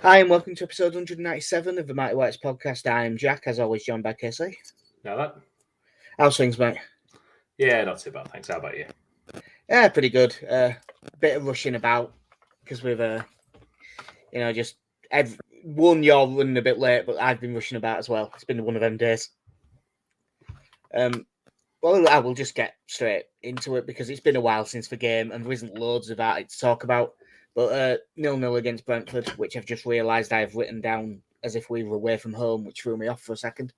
Hi, and welcome to episode 197 of the Mighty Whites podcast. I'm Jack, as always, joined by Casey. Now that? How's things, mate? Yeah, not too bad, thanks. How about you? Yeah, pretty good. A bit of rushing about because we've, you're running a bit late, but I've been rushing about as well. It's been one of them days. Well, I will just get straight into it because it's been a while since the game and there isn't loads about it to talk about. But 0-0 against Brentford, which I've just realised I've written down as if we were away from home, which threw me off for a second.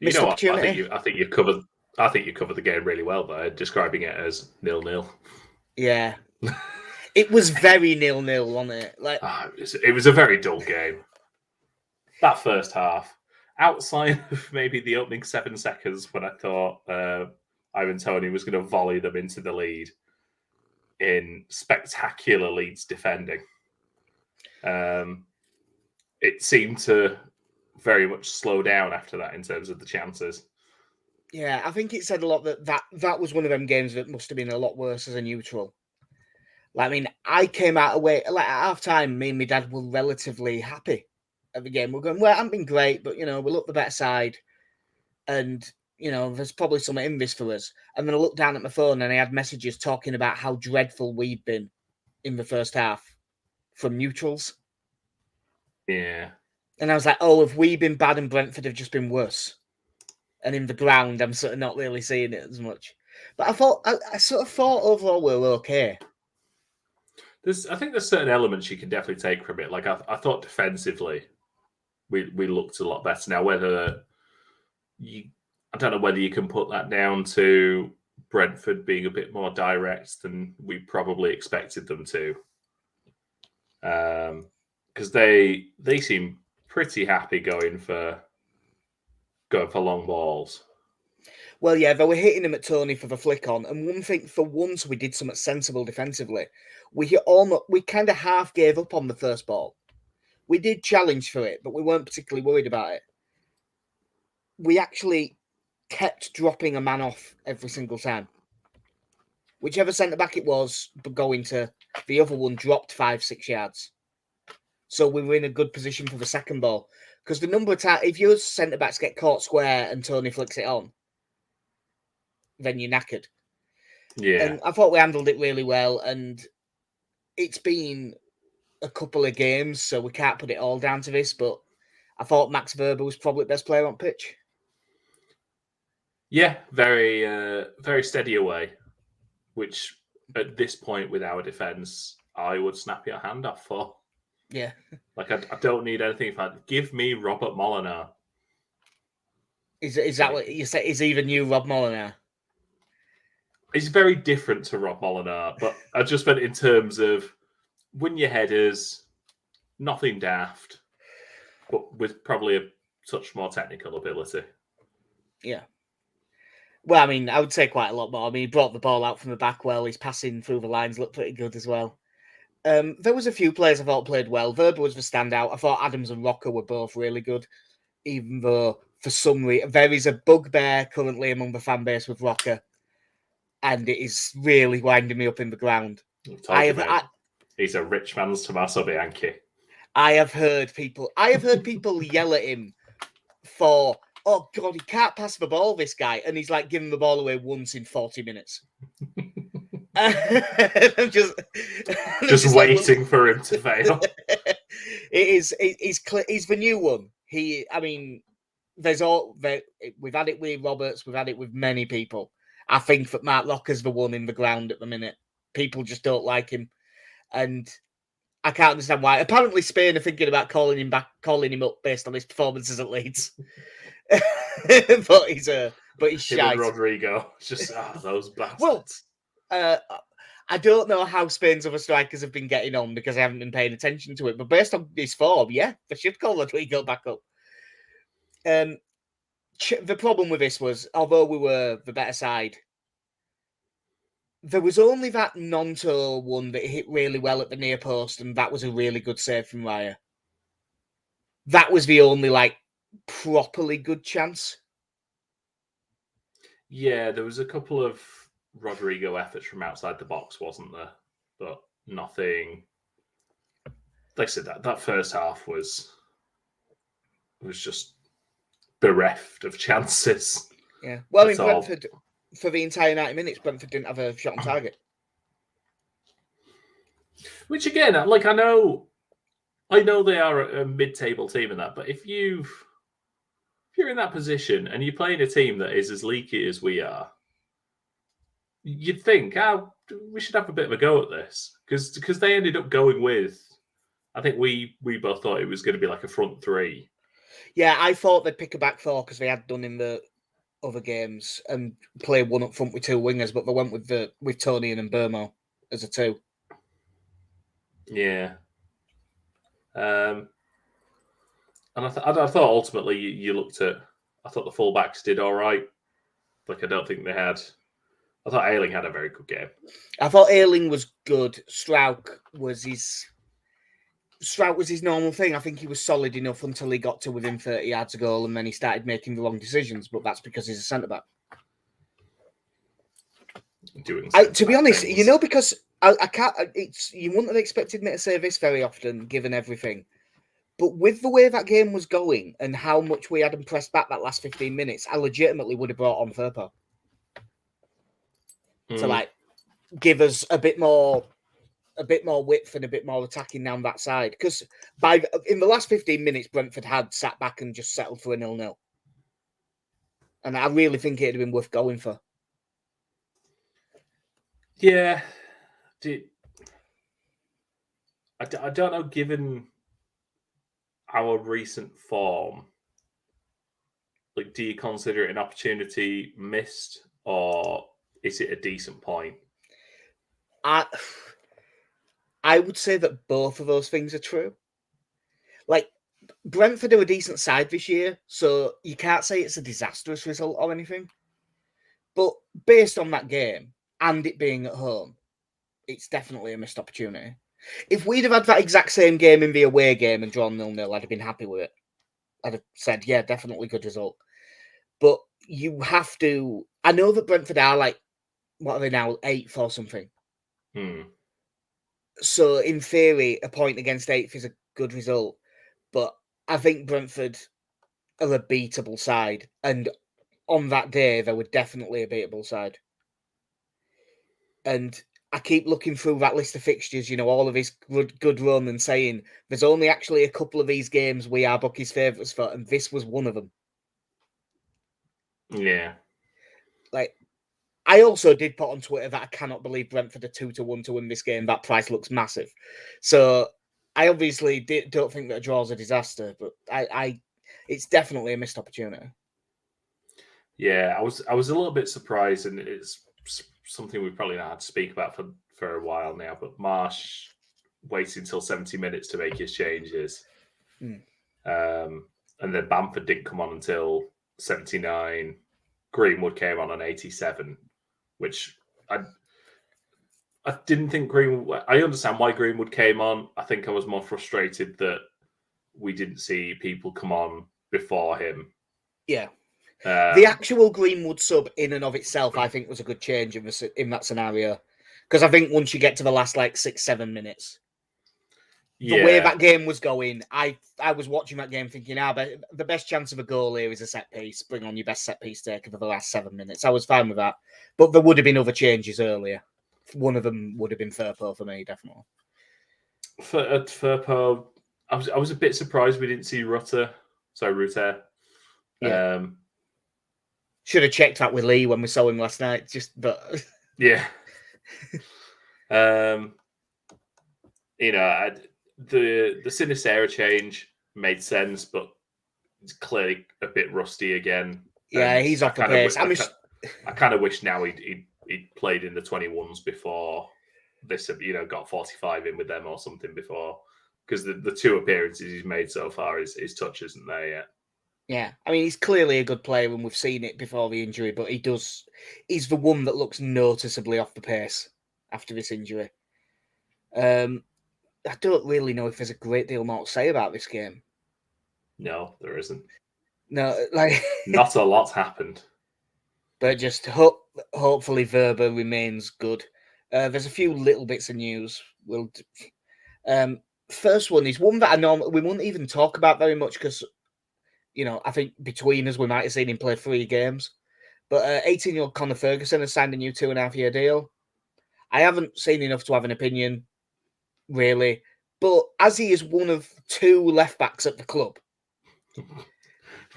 You know what? I think you covered the game really well there, describing it as 0-0. Yeah. It was very 0-0, wasn't it? It was a very dull game. That first half, outside of maybe the opening 7 seconds when I thought Ivan Toney was going to volley them into the lead in spectacular Leeds defending. It seemed to very much slow down after that in terms of the chances. Yeah, I think it said a lot that was one of them games that must have been a lot worse as a neutral. I came out away at half time. Me and my dad were relatively happy at the game. We're going, well, it hasn't been great, but we look the better side, and there's probably something in this for us. And then I looked down at my phone and I had messages talking about how dreadful we'd been in the first half from neutrals. Yeah. And I was like, oh, have we been bad and Brentford have just been worse? And in the ground, I'm sort of not really seeing it as much. But I sort of thought overall we were okay. I think there's certain elements you can definitely take from it. Like I thought defensively, we looked a lot better. Now, I don't know whether you can put that down to Brentford being a bit more direct than we probably expected them to, because they seem pretty happy going for long balls. Well, yeah, they were hitting him at Toney for the flick on, and one thing, for once we did something sensible defensively. We kind of half gave up on the first ball. We did challenge for it, but we weren't particularly worried about it. We actually kept dropping a man off every single time. Whichever centre-back it was, but going to the other one dropped 5-6 yards. So we were in a good position for the second ball. Because the number of times, if your centre-backs get caught square and Toney flicks it on, then you're knackered. Yeah. And I thought we handled it really well. And it's been a couple of games, so we can't put it all down to this. But I thought Max Verber was probably the best player on pitch. Yeah, very, very steady away, which at this point with our defence, I would snap your hand off for. Yeah. Like, I don't need anything. Give me Robert Molyneux. Is that what you say? Is even you Rob Molyneux? He's very different to Rob Molyneux, but I just meant in terms of win your headers, nothing daft, but with probably a touch more technical ability. Yeah. Well, I mean, I would say quite a lot more. I mean, he brought the ball out from the back well. His passing through the lines looked pretty good as well. There was a few players I thought played well. Verber was the standout. I thought Adams and Rocker were both really good, even though for some reason there is a bugbear currently among the fan base with Rocker, and it is really winding me up in the ground. He's a rich man's Tommaso Bianchi. I have heard people yell at him for, oh God, he can't pass the ball, this guy, and he's like giving the ball away once in 40 minutes. I'm just waiting for him to fail. He's the new one. We've had it with Roberts, we've had it with many people. I think that Mark Locker's the one in the ground at the minute. People just don't like him, and I can't understand why. Apparently, Spain are thinking about calling him up based on his performances at Leeds. but he's shy. Rodrigo, just those bastards. Well, I don't know how Spain's other strikers have been getting on because I haven't been paying attention to it. But based on his form, yeah, they should call Rodrigo back up. The problem with this was, although we were the better side, there was only that Nonto one that hit really well at the near post, and that was a really good save from Raya. That was the only properly good chance. Yeah, there was a couple of Rodrigo efforts from outside the box, wasn't there? But nothing like I said, that first half was just bereft of chances. Yeah. Well, in That's all. Brentford, for the entire 90 minutes, Brentford didn't have a shot on target. Which again, like I know they are a mid-table team in that, but if you're in that position and you're playing a team that is as leaky as we are, you'd think, we should have a bit of a go at this because they ended up going with. I think we both thought it was going to be like a front three. Yeah, I thought they'd pick a back four because they had done in the other games and play one up front with two wingers, but they went with Tony and Burmo as a two. Yeah. And I thought ultimately you looked at. I thought the fullbacks did all right. Like I don't think they had. I thought Ayling had a very good game. I thought Ayling was good. Strauch was his normal thing. I think he was solid enough until he got to within 30 yards of goal and then he started making the wrong decisions, but that's because he's a centre-back. To be honest, things. because I can't. You wouldn't have expected me to say this very often, given everything. But with the way that game was going and how much we had him pressed back that last 15 minutes, I legitimately would have brought on Firpo to give us a bit more width and a bit more attacking down that side. Because in the last 15 minutes, Brentford had sat back and just settled for a 0-0. And I really think it'd have been worth going for. Yeah. I don't know, given our recent form, like, do you consider it an opportunity missed or is it a decent point? I would say that both of those things are true. Like, Brentford are a decent side this year, so you can't say it's a disastrous result or anything. But based on that game and it being at home, it's definitely a missed opportunity. If we'd have had that exact same game in the away game and drawn 0-0, I'd have been happy with it. I'd have said, yeah, definitely good result. But you have to. I know that Brentford are like, what are they now, 8th or something? So in theory, a point against 8th is a good result. But I think Brentford are a beatable side. And on that day, they were definitely a beatable side. And I keep looking through that list of fixtures, all of his good run and saying there's only actually a couple of these games we are bookies' favourites for, and this was one of them. Yeah. Like, I also did put on Twitter that I cannot believe Brentford are 2-1 to win this game. That price looks massive. So I obviously don't think that a draw is a disaster, but it's definitely a missed opportunity. Yeah, I was a little bit surprised, and it's something we've probably not had to speak about for a while now, but Marsh waited until 70 minutes to make his changes. And then Bamford didn't come on until 79. Greenwood came on 87, which I didn't think Greenwood. I understand why Greenwood came on. I think I was more frustrated that we didn't see people come on before him. Yeah. The actual Greenwood sub in and of itself, I think, was a good change in that scenario. Because I think once you get to the last 6-7 minutes, the way that game was going, I was watching that game thinking, but the best chance of a goal here is a set piece. Bring on your best set piece taker for the last 7 minutes. I was fine with that. But there would have been other changes earlier. One of them would have been Firpo for me, definitely. For Firpo, I was a bit surprised we didn't see Rutter. Yeah. Should have checked that with Lee when we saw him last night. Yeah. The Sinistera change made sense, but it's clearly a bit rusty again. Yeah, he's off the pace. I kind of wish now he'd played in the 21s before this, got 45 in with them or something before, because the two appearances he's made so far, his touch isn't there yet. Yeah, I mean, he's clearly a good player and we've seen it before the injury, but he's the one that looks noticeably off the pace after this injury. I don't really know if there's a great deal more to say about this game. No, there isn't. No, not a lot happened. But just hopefully Verba remains good. There's a few little bits of news. First one is one that I know we won't even talk about very much because, I think between us we might have seen him play 3 games. But 18-year-old Conor Ferguson has signed a new 2.5-year deal. I haven't seen enough to have an opinion, really. But as he is one of 2 left-backs at the club,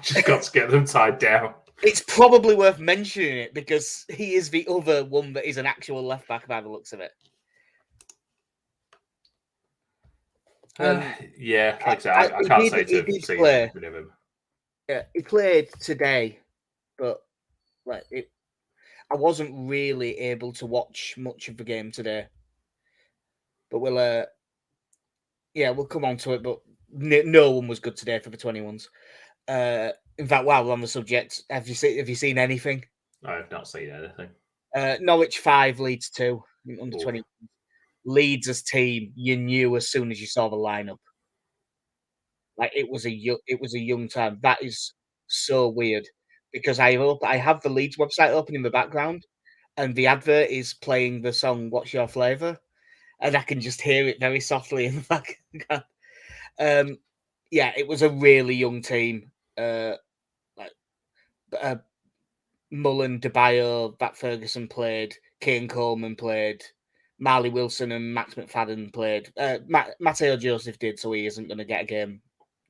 Just got to get them tied down. it's probably worth mentioning it because he is the other one that is an actual left-back by the looks of it. Yeah, like I said, I can't say to have seen anything of him. Yeah, he played today, but I wasn't really able to watch much of the game today. But we'll come on to it. But no one was good today for the 21s. In fact, while we're on the subject, have you seen anything? I have not seen anything. Norwich 5, Leeds 2, under 20. Leeds' team, you knew as soon as you saw the lineup. Like it was a young time. That is so weird because I have the Leeds website open in the background, and the advert is playing the song "What's Your Flavour," and I can just hear it very softly in the background. Yeah, it was a really young team. Mullen, De Bayo, that Ferguson played, Kane Coleman played, Marley Wilson and Max McFadden played. Matteo Joseph did, so he isn't going to get a game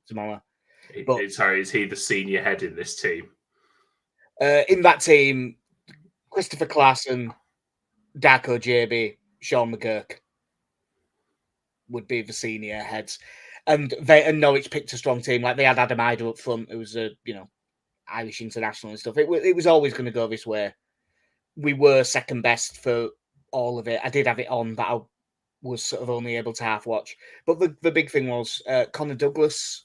tomorrow. Sorry, is he the senior head in this team? In that team, Christopher Claassen, Darko JB, Sean McGurk would be the senior heads. And Norwich picked a strong team. Like they had Adam Ider up front, who was a Irish international and stuff. It was always going to go this way. We were second best for all of it. I did have it on, but I was sort of only able to half watch. But the big thing was Connor Douglas,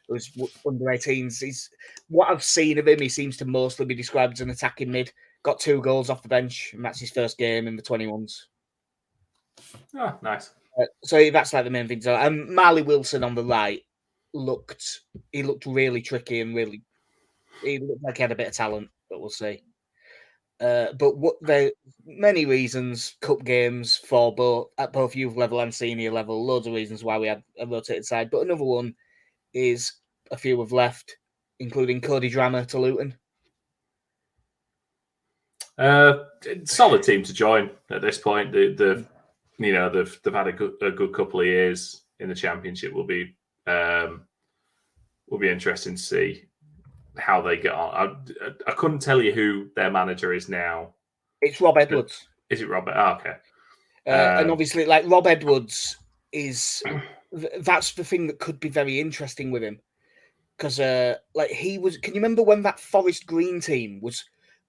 who's under 18s. He's what I've seen of him. He seems to mostly be described as an attacking mid. Got 2 goals off the bench, and that's his first game in the 21s. Oh, nice. So that's like the main thing. So, Marley Wilson on the right looked really tricky and he looked like he had a bit of talent, but we'll see. But there many reasons, cup games for at both youth level and senior level, loads of reasons why we had a rotated side. But another one is a few have left, including Cody Drammer to Luton. Solid team to join at this point. They've had a good couple of years in the Championship. Will be interesting to see how they get on. I couldn't tell you who their manager is now. It's Rob Edwards. Is it Rob? Oh, okay. And obviously, like Rob Edwards is that's the thing that could be very interesting with him because he was. Can you remember when that Forest Green team was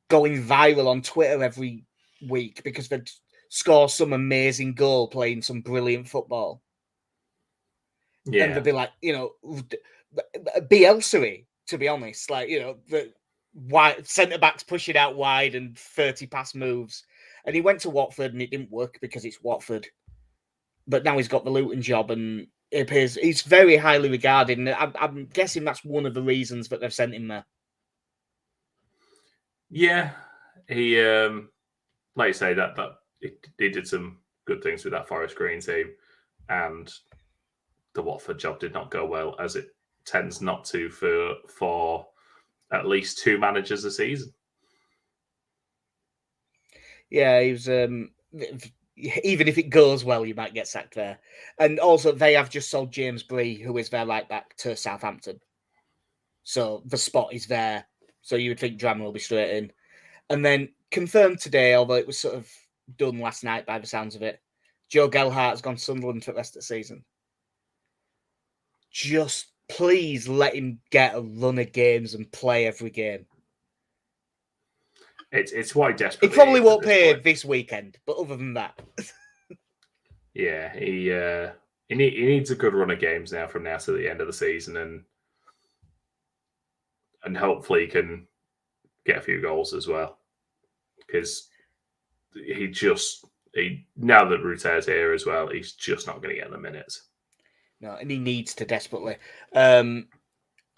going viral on Twitter every week because they'd score some amazing goal playing some brilliant football? Yeah, and they'd be like, Bielsa, to be honest, like the wide centre backs push it out wide and 30 pass moves. And he went to Watford and it didn't work because it's Watford. But now he's got the Luton job and it appears he's very highly regarded. And I'm guessing that's one of the reasons that they've sent him there. Yeah, he, like you say, that he did some good things with that Forest Green team, and the Watford job did not go well, as it tends not to for at least 2 managers a season. Yeah, he was. Even if it goes well, you might get sacked there. And also, they have just sold James Bree, who is their right back, to Southampton. So the spot is there. So you would think Drammer will be straight in. And then confirmed today, although it was sort of done last night by the sounds of it, Joe Gelhart's gone to Sunderland for the rest of the season. Just please let him get a run of games and play every game. It's why desperately. He probably won't pay this weekend, but other than that, yeah, he needs a good run of games now from now to the end of the season, and hopefully he can get a few goals as well, because now that Ruter's here as well, he's just not going to get the minutes. No, and he needs to desperately.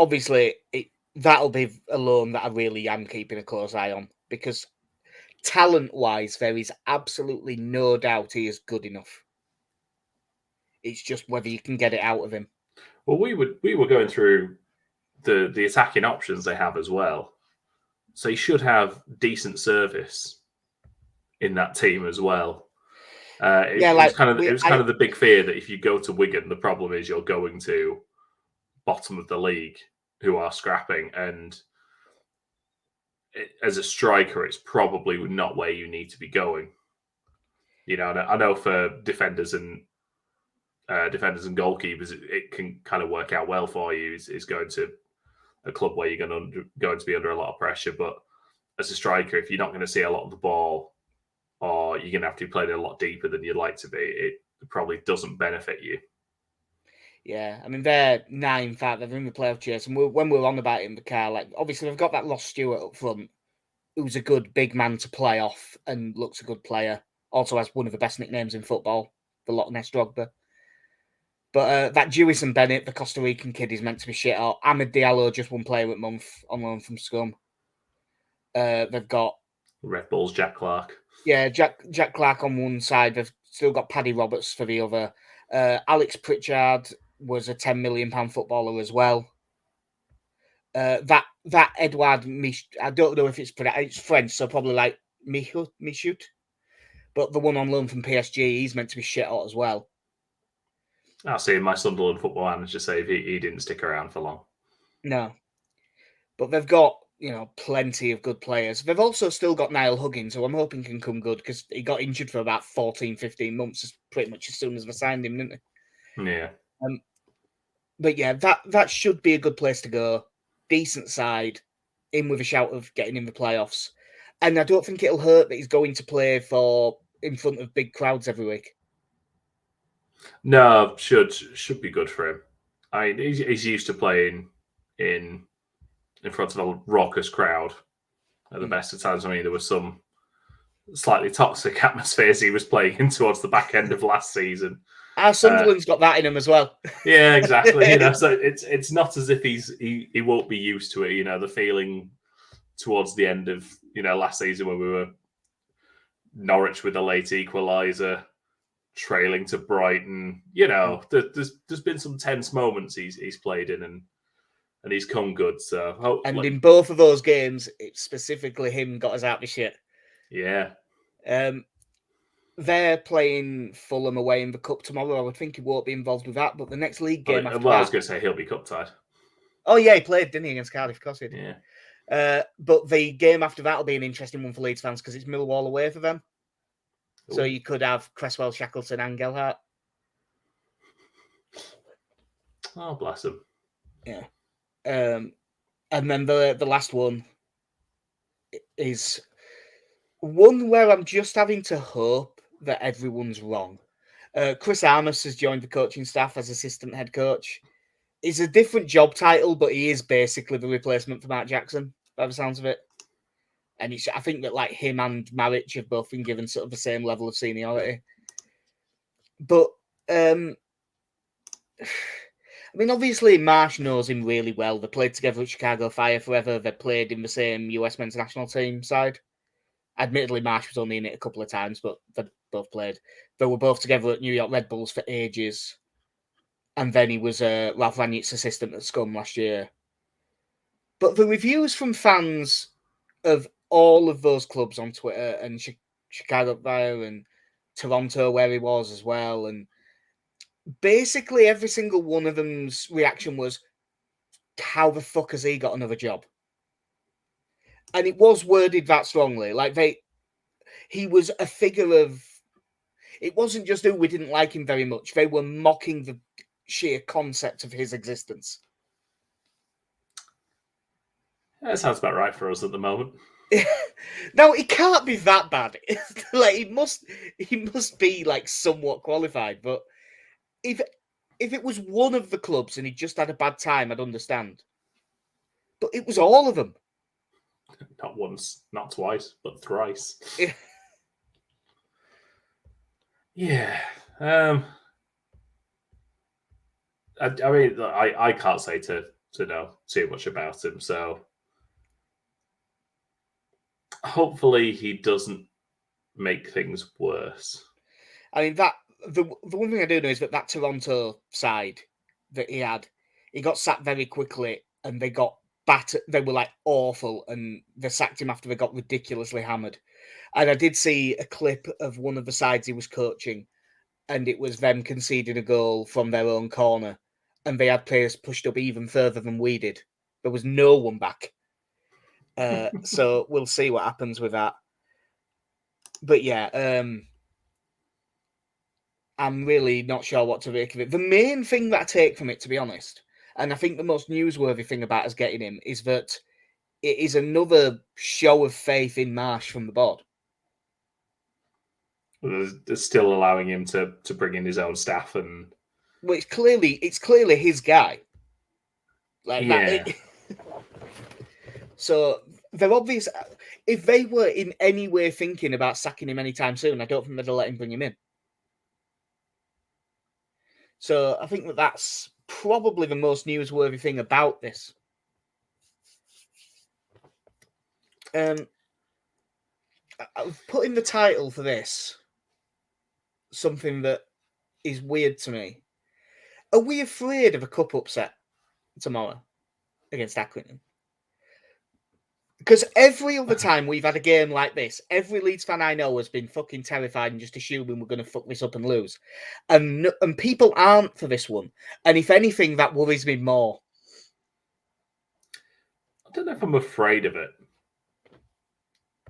Obviously, that'll be a loan that I really am keeping a close eye on, because talent-wise, there is absolutely no doubt he is good enough. It's just whether you can get it out of him. Well, we were going through the attacking options they have as well. So he should have decent service in that team as well. It was kind of the big fear that if you go to Wigan, the problem is you're going to bottom of the league who are scrapping, and as a striker, it's probably not where you need to be going. I know for defenders and goalkeepers, it can kind of work out well for you. Is going to a club where you're going to be under a lot of pressure, but as a striker, if you're not going to see a lot of the ball, or you're going to have to be playing a lot deeper than you'd like to be, it probably doesn't benefit you. Yeah, I mean, they're 9-5. They're in the playoff chase. And when we were on about it in the car, like, obviously, they've got that Ross Stewart up front, who's a good big man to play off and looks a good player. Also has one of the best nicknames in football, the Loch Ness Drogba. But that Jewison Bennett, the Costa Rican kid, is meant to be shit out. Ahmed Diallo just won Player of the Month on loan from Scum. They've got Red Bull's Jack Clark. Yeah, Jack Clark on one side. They've still got Paddy Roberts for the other. Alex Pritchard was a £10 million footballer as well. That Edouard Mich, I don't know if it's French, so probably like Michout. But the one on loan from PSG, he's meant to be shit hot as well. I've seen my Sunderland football manager say he didn't stick around for long. No. But they've got, plenty of good players. They've also still got Niall Huggins, who I'm hoping can come good, because he got injured for about 14, 15 months, pretty much as soon as they signed him, didn't they? Yeah. But yeah, that should be a good place to go. Decent side, in with a shout of getting in the playoffs. And I don't think it'll hurt that he's going to play in front of big crowds every week. No, should be good for him. I mean, he's used to playing in front of a raucous crowd at the best of times. I mean, there was some slightly toxic atmospheres he was playing in towards the back end of last season. Sunderland's got that in him as well. Yeah, exactly. So it's not as if he won't be used to it. The feeling towards the end of last season when we were Norwich with a late equaliser, trailing to Brighton. There's been some tense moments he's played in, and he's come good. So in both of those games, it's specifically him got us out of shit. Yeah. They're playing Fulham away in the cup tomorrow. I would think he won't be involved with that, but the next league game after that... I was going to say he'll be cup tied. Oh, yeah, he played, didn't he, against Cardiff? Of course he did. Yeah. But the game after that will be an interesting one for Leeds fans because it's Millwall away for them. Ooh. So you could have Cresswell, Shackleton and Gelhardt. Oh, bless him. Yeah. And then the last one is one where I'm just having to hope that everyone's wrong. Chris Armas has joined the coaching staff as assistant head coach. It's a different job title, but he is basically the replacement for Mark Jackson, by the sounds of it. And I think that like him and Maric have both been given sort of the same level of seniority. But I mean, obviously Marsh knows him really well. They played together at Chicago Fire forever. They played in the same US men's national team side. Admittedly, Marsh was only in it a couple of times, but they both played. They were both together at New York Red Bulls for ages. And then he was Ralph Ranitz's assistant at Scum last year. But the reviews from fans of all of those clubs on Twitter, and Chicago Fire and Toronto, where he was as well, and basically every single one of them's reaction was, how the fuck has he got another job? And it was worded that strongly. Like he was a figure of, it wasn't just we didn't like him very much. They were mocking the sheer concept of his existence. That sounds about right for us at the moment. Now it can't be that bad. Like he must be like somewhat qualified. But if it was one of the clubs and he just had a bad time, I'd understand. But it was all of them. Not once, not twice, but thrice. Yeah. I mean, I can't say to know too much about him, so hopefully he doesn't make things worse. I mean, the one thing I do know is that Toronto side that he got sacked very quickly, and they got battered. They were like awful, and they sacked him after they got ridiculously hammered. And I did see a clip of one of the sides he was coaching, and it was them conceding a goal from their own corner, and they had players pushed up even further than we did. There was no one back. So we'll see what happens with that. But yeah, I'm really not sure what to make of it. The main thing that I take from it, to be honest, and I think the most newsworthy thing about us getting him is that it is another show of faith in Marsh from the board. They're still allowing him to bring in his own staff, and well, it's clearly his guy. Like yeah. that. So they're obvious. If they were in any way thinking about sacking him anytime soon, I don't think they'd let him bring him in. So I think that's probably the most newsworthy thing about this. I've put in the title for this something that is weird to me. Are we afraid of a cup upset tomorrow against Accrington? Because every other time we've had a game like this, every Leeds fan I know has been fucking terrified and just assuming we're going to fuck this up and lose. And people aren't for this one. And if anything, that worries me more. I don't know if I'm afraid of it.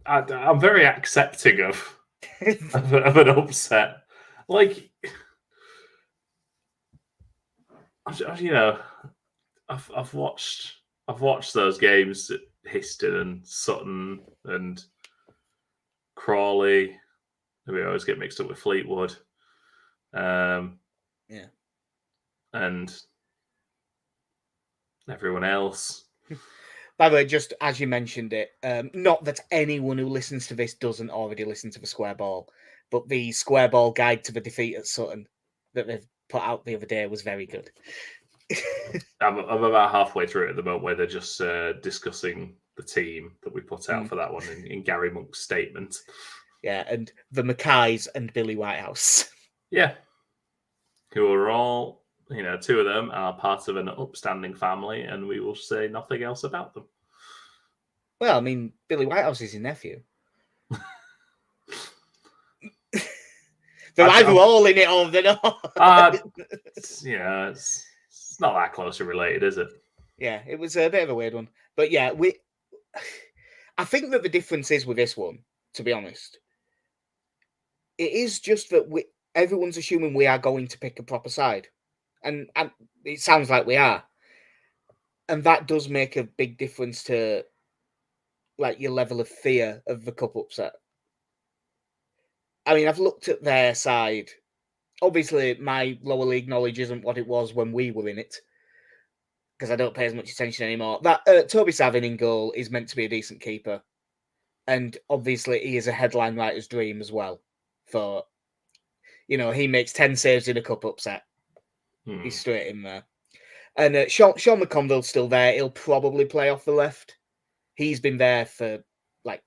I'm very accepting of an upset. Like, you know, I've watched those games at Histon and Sutton and Crawley. We always get mixed up with Fleetwood. Yeah. And everyone else. By the way, just as you mentioned it, not that anyone who listens to this doesn't already listen to the Square Ball, but the Square Ball guide to the defeat at Sutton that they've put out the other day was very good. I'm about halfway through it at the moment, where they're just discussing the team that we put out for that one in Gary Monk's statement. Yeah, and the Mackays and Billy Whitehouse. Yeah. Who are all, two of them are part of an upstanding family, and we will say nothing else about them. Well, I mean, Billy Whitehouse is his nephew. They're either all in it or they're not. It's not that closely related, is it? Yeah, it was a bit of a weird one. But yeah, I think that the difference is with this one, to be honest. It is just that everyone's assuming we are going to pick a proper side. And it sounds like we are. And that does make a big difference to like your level of fear of the cup upset. I mean, I've looked at their side. Obviously, my lower league knowledge isn't what it was when we were in it, because I don't pay as much attention anymore. That Toby Savin in goal is meant to be a decent keeper. And obviously, he is a headline writer's dream as well. For, he makes 10 saves in a cup upset. He's straight in there. And Sean McConville's still there. He'll probably play off the left. He's been there for like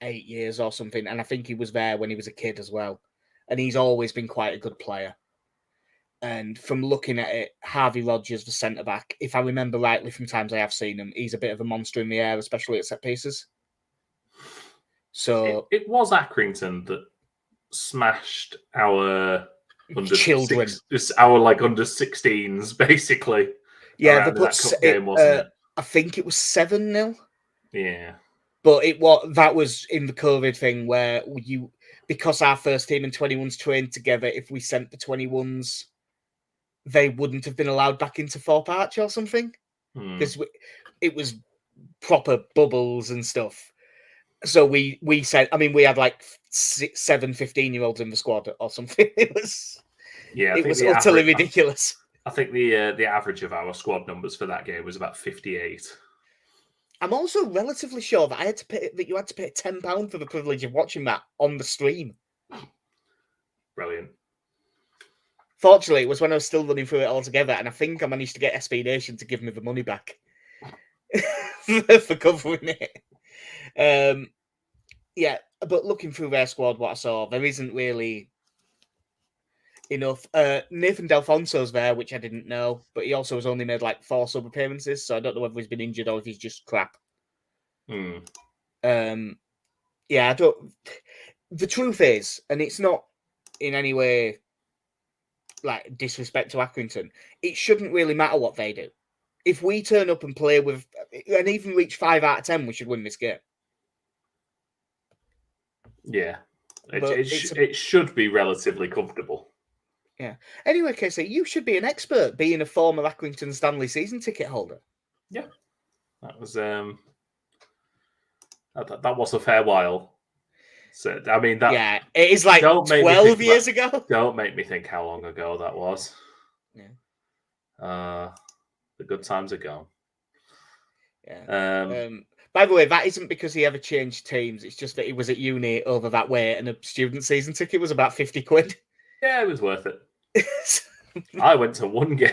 8 years or something. And I think he was there when he was a kid as well. And he's always been quite a good player. And from looking at it, Harvey Rogers, the centre-back, if I remember rightly from times I have seen him, he's a bit of a monster in the air, especially at set pieces. So it was Accrington that smashed our under children, our under 16s, basically. Yeah, game, wasn't it? I think it was 7-0. Yeah, but that was in the COVID thing where because our first team and 21s trained together, if we sent the 21s, they wouldn't have been allowed back into Thorpe Arch or something, because it was proper bubbles and stuff. So we said, I mean, we had like 7 15-year-olds in the squad or something. It was utterly ridiculous. I think the average of our squad numbers for that game was about 58. I'm also relatively sure that you had to pay £10 for the privilege of watching that on the stream. Brilliant. Fortunately, it was when I was still running through it all together, and I think I managed to get SB Nation to give me the money back for covering it. Yeah, but looking through their squad, what I saw, there isn't really... enough. Nathan Delfonso's there, which I didn't know, but he also has only made like 4 sub appearances, so I don't know whether he's been injured or if he's just crap. Yeah, I don't. The truth is, and it's not in any way like disrespect to Accrington, it shouldn't really matter what they do. If we turn up and play with, and even reach 5 out of 10, we should win this game. Yeah, it should be relatively comfortable. Yeah. Anyway, Casey, you should be an expert, being a former Accrington Stanley season ticket holder. Yeah, that was that was a fair while. So I mean, it is like 12 years ago. Don't make me think how long ago that was. Yeah. The good times are gone. Yeah. By the way, that isn't because he ever changed teams. It's just that he was at uni over that way, and a student season ticket was about 50 quid. Yeah, it was worth it. I went to one game.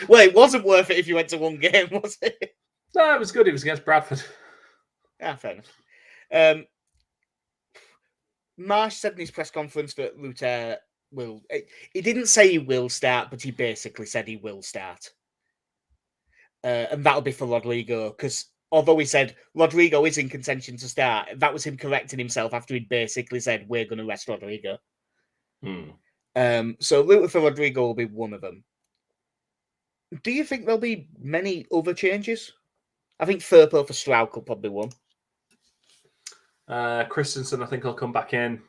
Well, it wasn't worth it if you went to one game, was it? No, it was good. It was against Bradford. Yeah, fair enough. Marsh said in his press conference that Ruter will... He didn't say he will start, but he basically said he will start. And that'll be for Rodrigo, because although he said Rodrigo is in contention to start, that was him correcting himself after he'd basically said, we're going to rest Rodrigo. So Ruter for Rodrigo will be one of them. Do you think there'll be many other changes? I think Firpo for Stroud will probably one. Christensen, I think, will come back in.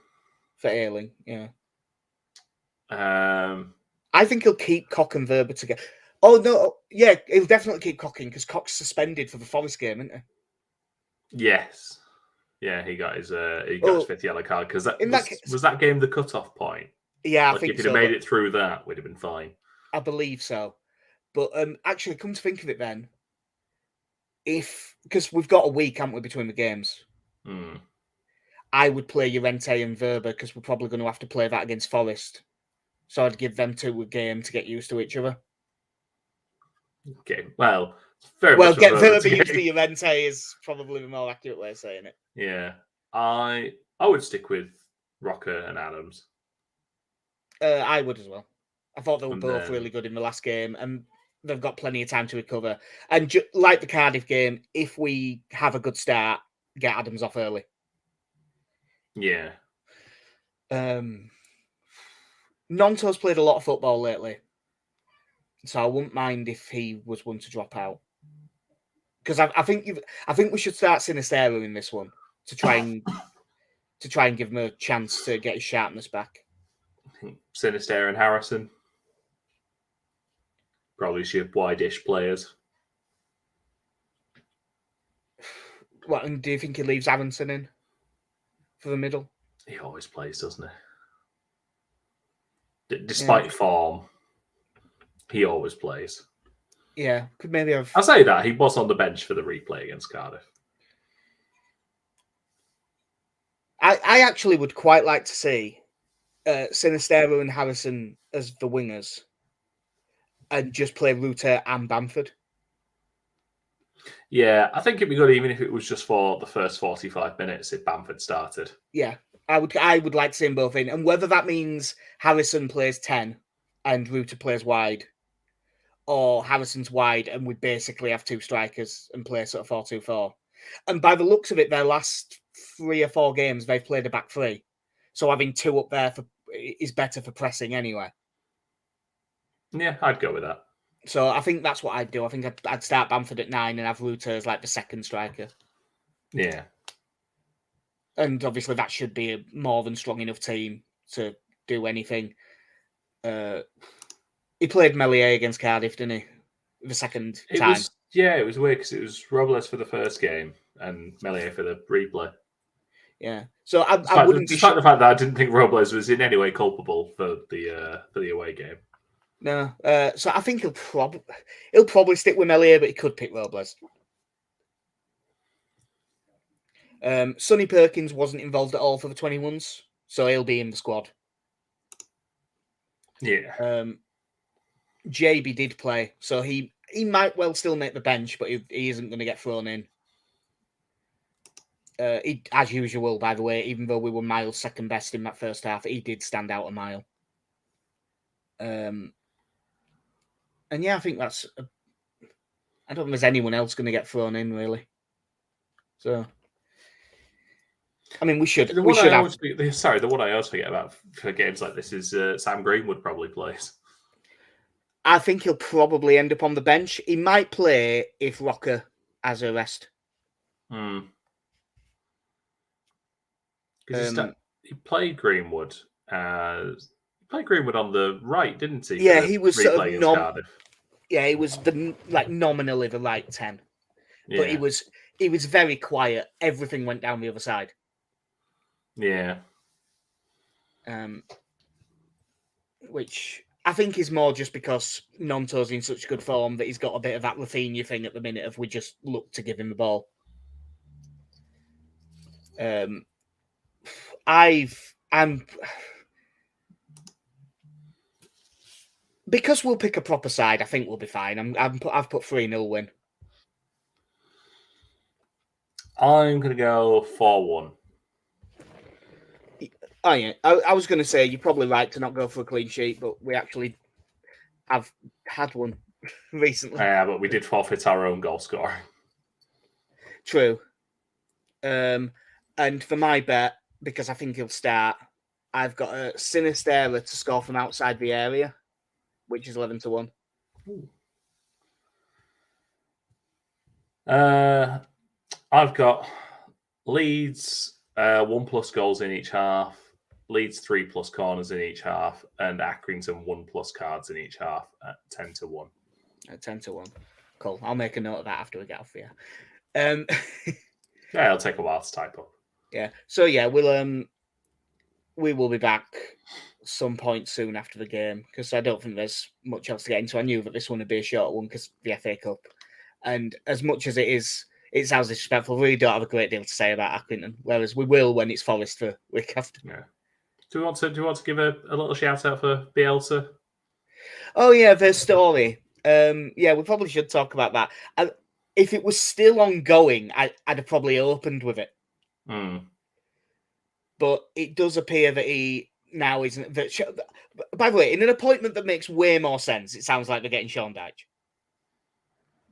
For Ayling, yeah. I think he'll keep Cock and Verba together. Oh, no. Yeah, he'll definitely keep Cocking because Cock's suspended for the Forest game, isn't he? Yes. Yeah, he got his his fifth yellow card because was that game the cut-off point? Yeah, I think if he'd have made it through that, we'd have been fine. I believe so. But actually, come to think of it then, because we've got a week, haven't we, between the games? I would play Llorente and Verba because we're probably going to have to play that against Forest. So I'd give them 2 a game to get used to each other. Okay, well, get Verba used to Llorente is probably the more accurate way of saying it. Yeah, I would stick with Rocker and Adams. I would as well. I thought they were both really good in the last game, and they've got plenty of time to recover. And like the Cardiff game, if we have a good start, get Adams off early. Yeah. Nonto's played a lot of football lately, so I wouldn't mind if he was one to drop out. Because I think we should start Sinistero in this one to try and give him a chance to get his sharpness back. I think Sinistero and Harrison probably should wide-ish players. What, and do you think he leaves Aronson in for the middle? He always plays, doesn't he? Despite form, he always plays. Yeah, could maybe have... I'll say that. He was on the bench for the replay against Cardiff. I actually would quite like to see Sinistero and Harrison as the wingers and just play Ruter and Bamford. Yeah, I think it'd be good even if it was just for the first 45 minutes if Bamford started. Yeah, I would like to see them both in. And whether that means Harrison plays 10 and Ruter plays wide, or Harrison's wide and we basically have 2 strikers and play sort of 4-2-4. And by the looks of it, their last 3 or 4 games, they've played a back 3. So having 2 up there is better for pressing anyway. Yeah, I'd go with that. So I think that's what I'd do. I think I'd start Bamford at 9 and have Ruter as like the second striker. Yeah. And obviously that should be a more than strong enough team to do anything. He played Melier against Cardiff, didn't he? The second time. It was weird because it was Robles for the first game and Melier for the replay. Yeah. So I wouldn't despite the fact that I didn't think Robles was in any way culpable for the away game. No. So I think he'll probably stick with Melier, but he could pick Robles. Sonny Perkins wasn't involved at all for the 21s, so he'll be in the squad. Yeah. JB did play, so he might well still make the bench, but he isn't going to get thrown in. As usual, by the way, even though we were miles second best in that first half, he did stand out a mile. And yeah, I think that's. I don't think there's anyone else going to get thrown in really. So, I mean, we should. The one I always forget about for games like this is Sam Greenwood probably plays. I think he'll probably end up on the bench. He might play if Rocker has a rest. Because he played Greenwood. He played Greenwood on the right, didn't he? Yeah, he was sort of Cardiff. Yeah, he was nominally the right 10, Yeah. but he was very quiet. Everything went down the other side. Yeah. Which I think is more just because Nonto's in such good form that he's got a bit of that Rafinha thing at the minute of we just look to give him the ball. Because we'll pick a proper side, I think we'll be fine. I've put 3-0 win. I'm going to go 4-1. Oh, yeah. I was going to say you're probably right to not go for a clean sheet, but we actually have had one recently. Yeah, but we did forfeit our own goal scoring. True. And for my bet, because I think he'll start, I've got a Sinistera to score from outside the area, which is 11-1. I've got Leeds 1+ goals in each half, Leeds 3+ corners in each half, and Accrington 1+ cards in each half at 10-1. At 10-1. Cool. I'll make a note of that after we get off here. Yeah, it'll take a while to type up. Yeah. So yeah, we will be back some point soon after the game because I don't think there's much else to get into. I knew that this one would be a short one because the FA Cup, and as much as it sounds disrespectful. We really don't have a great deal to say about Accrington, whereas we will when it's Forest for week after. Yeah. Do you want to give a little shout out for Bielsa? Oh yeah, their story. Yeah, we probably should talk about that. If it was still ongoing, I'd have probably opened with it. But it does appear that he now isn't. By the way, in an appointment that makes way more sense, it sounds like they're getting Sean Dyche.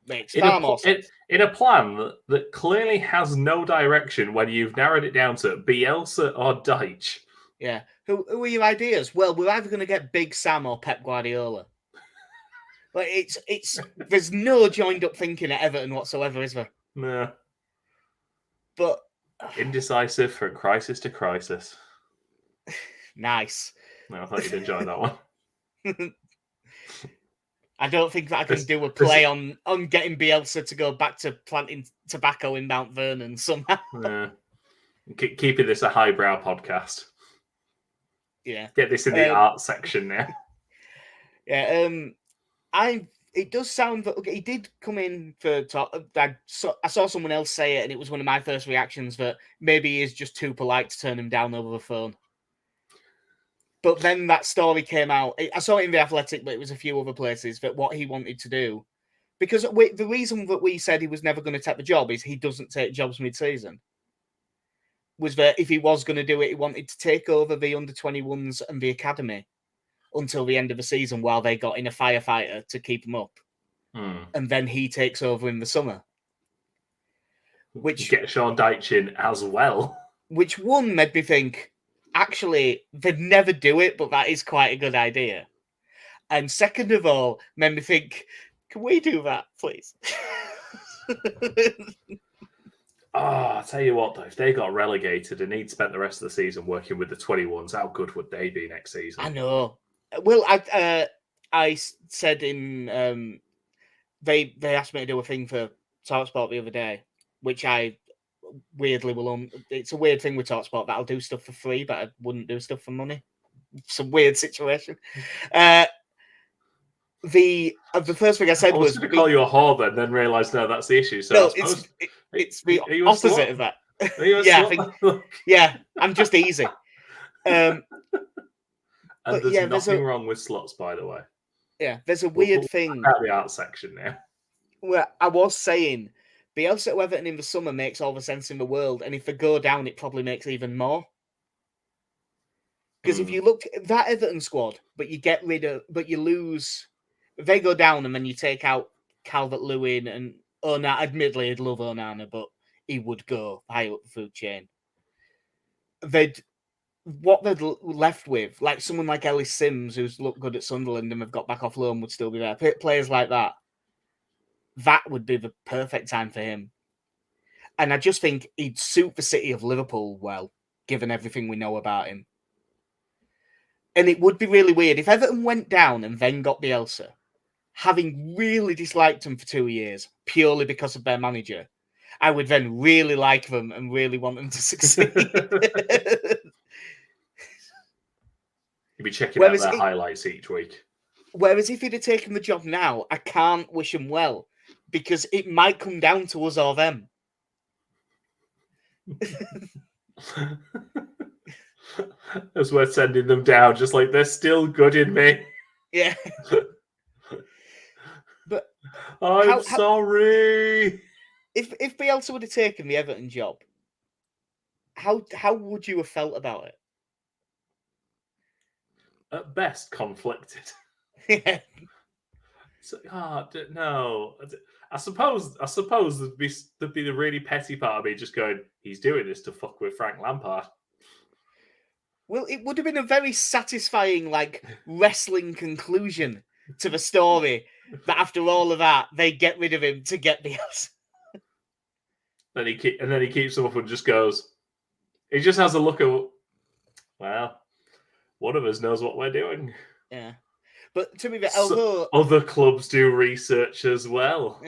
Makes far more sense. In a plan that clearly has no direction when you've narrowed it down to Bielsa or Dyche. Yeah. Who are your ideas? Well, we're either going to get Big Sam or Pep Guardiola. Like it's there's no joined up thinking at Everton whatsoever, is there? No. But indecisive from crisis to crisis. Nice. No, I thought you'd enjoy that one. I don't think that I can do a play on getting Bielsa to go back to planting tobacco in Mount Vernon somehow. Yeah. Keeping this a highbrow podcast. Yeah. Get this in the art section now. Yeah. It does sound that he did come in for talk. I saw someone else say it, and it was one of my first reactions that maybe he is just too polite to turn him down over the phone. But then that story came out. I saw it in The Athletic, but it was a few other places that what he wanted to do. Because the reason that we said he was never going to take the job is he doesn't take jobs mid-season. Was that if he was going to do it, he wanted to take over the under-21s and the academy until the end of the season while they got in a firefighter to keep them up. And then he takes over in the summer. Which get Sean Dyche in as well. Which one made me think, actually, they'd never do it, but that is quite a good idea. And second of all, made me think, can we do that, please? I'll tell you what, though, if they got relegated and he'd spent the rest of the season working with the 21s, how good would they be next season? I know. Well, I said in they asked me to do a thing for TalkSport the other day, which I weirdly will. It's a weird thing with TalkSport that I'll do stuff for free, but I wouldn't do stuff for money. It's a weird situation. The first thing I said was going to call you a whore, but then realised no, that's the issue. So no, it's the opposite of that. Yeah, I'm just easy. And there's nothing wrong with slots, by the way. Yeah, there's a weird thing. At the art section now. Well, I was saying, Bielsa at Everton in the summer makes all the sense in the world, and if they go down, it probably makes even more. Because if you look at that Everton squad, but you lose, they go down and then you take out Calvert-Lewin and Onana. Admittedly, I'd love Onana, but he would go higher up the food chain. What they're left with, like someone like Ellis Sims, who's looked good at Sunderland and have got back off loan, would still be there. Players like that, that would be the perfect time for him. And I just think he'd suit the city of Liverpool well, given everything we know about him. And it would be really weird if Everton went down and then got Bielsa, having really disliked them for 2 years, purely because of their manager. I would then really like them and really want them to succeed. You'd be checking out their highlights each week. Whereas if he'd have taken the job now, I can't wish him well, because it might come down to us or them. It's worth sending them down, just like they're still good in me. Yeah. But I'm sorry. If Bielsa would have taken the Everton job, how would you have felt about it? At best, conflicted. Yeah. So, no. I suppose there'd be the really petty part of me just going, he's doing this to fuck with Frank Lampard. Well, it would have been a very satisfying, wrestling conclusion to the story that after all of that, they get rid of him to get Bielsa. Then he keeps him up and just goes. He just has a look at. Well, one of us knows what we're doing. Yeah, but to be fair, although other clubs do research as well,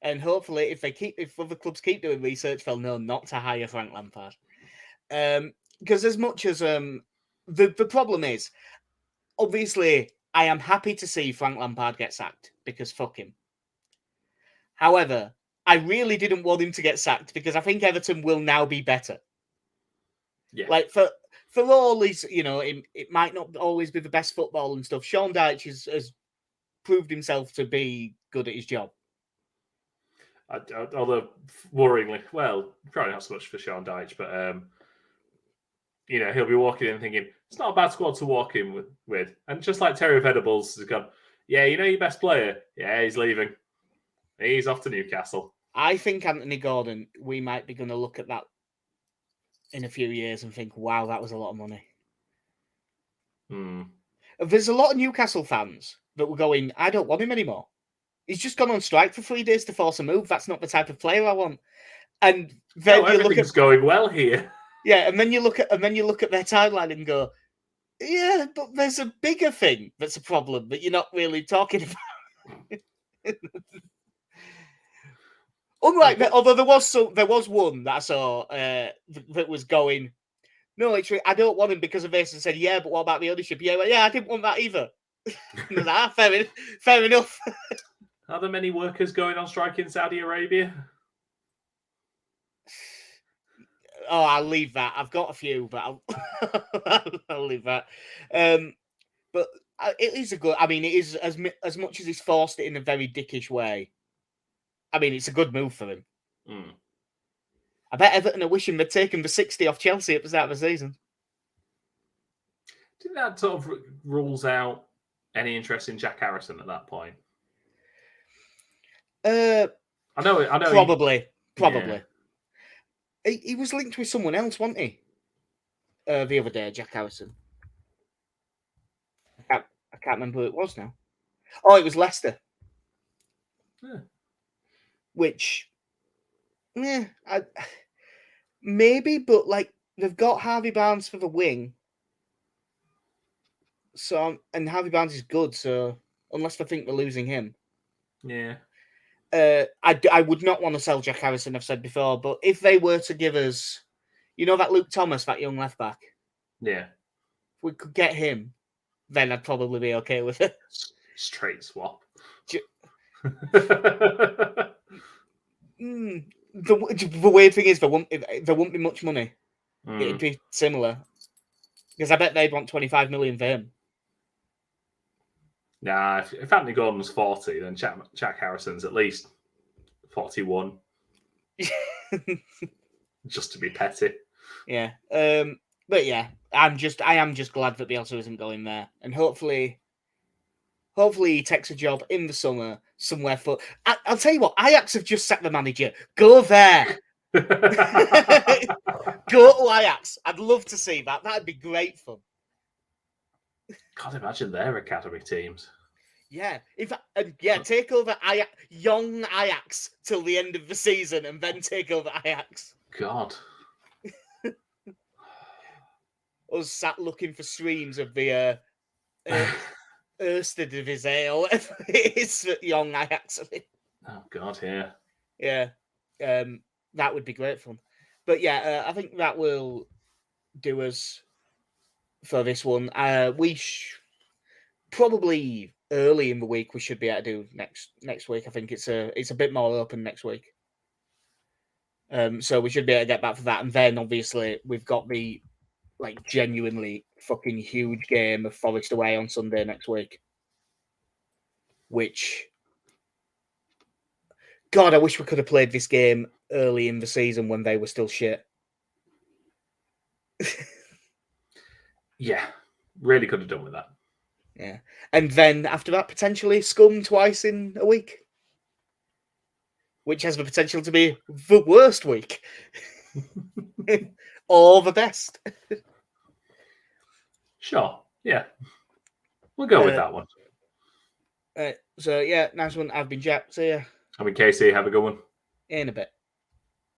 and hopefully, if other clubs keep doing research, they'll know not to hire Frank Lampard. Because as much as the problem is, obviously, I am happy to see Frank Lampard get sacked because fuck him. However, I really didn't want him to get sacked because I think Everton will now be better. Yeah. For all his, it might not always be the best football and stuff. Sean Dyche has proved himself to be good at his job. Although worryingly, well, probably not so much for Sean Dyche, but he'll be walking in thinking it's not a bad squad to walk in with. And just like Terry Venables has gone, yeah, your best player, yeah, he's leaving. He's off to Newcastle. I think Anthony Gordon, we might be going to look at that in a few years and think, wow, that was a lot of money. There's a lot of Newcastle fans that were going, I don't want him anymore. He's just gone on strike for 3 days to force a move. That's not the type of player I want. And then everything's going well here. Yeah, and then you look at their timeline and go, yeah, but there's a bigger thing that's a problem that you're not really talking about. Unlike that, although there was one that I saw that was going, no, actually, I don't want him because of this. And said, yeah, but what about the ownership? Yeah, I didn't want that either. Fair enough. Are there many workers going on strike in Saudi Arabia? Oh, I'll leave that. I've got a few, but I'll leave that. But it is a good. I mean, it is as much as he's forced it in a very dickish way. I mean, it's a good move for him. I bet Everton are wishing they'd taken the 60 off Chelsea at the start of the season. Do you think that sort of rules out any interest in Jack Harrison at that point? I know. Probably. Yeah. He was linked with someone else, wasn't he? The other day, Jack Harrison. I can't remember who it was now. Oh, it was Leicester. Yeah. Which, maybe, but they've got Harvey Barnes for the wing. So, and Harvey Barnes is good. So, unless they think they're losing him, yeah. I would not want to sell Jack Harrison. I've said before, but if they were to give us, that Luke Thomas, that young left back, yeah, if we could get him, then I'd probably be okay with it. Straight swap. The weird thing is there won't be much money. It'd be similar because I bet they'd want 25 million for him. Nah, if Anthony Gordon's 40, then Jack Harrison's at least 41. Just to be petty. Yeah. But yeah, I am just glad that Bielsa isn't going there, and hopefully he takes a job in the summer somewhere. I'll tell you what, Ajax have just sacked the manager. Go there. Go to Ajax. I'd love to see that. That'd be great fun. Can't imagine their academy teams. Yeah, take over young Ajax till the end of the season, and then take over Ajax. God. Us sat looking for streams of the Erste Divisie or whatever it is that young Ajax. Oh God, yeah. Yeah, that would be great fun. But yeah, I think that will do us for this one. We probably early in the week we should be able to do next week. I think it's a bit more open next week. So we should be able to get back for that, and then obviously we've got the genuinely fucking huge game of Forest away on Sunday next week. Which, God, I wish we could have played this game early in the season when they were still shit. Yeah, really could have done with that. Yeah, and then after that, potentially Scum twice in a week, which has the potential to be the worst week or the best. Sure, yeah, we'll go with that one. So yeah, nice one. I've been Jack. See ya. I've been Casey. Have a good one. In a bit.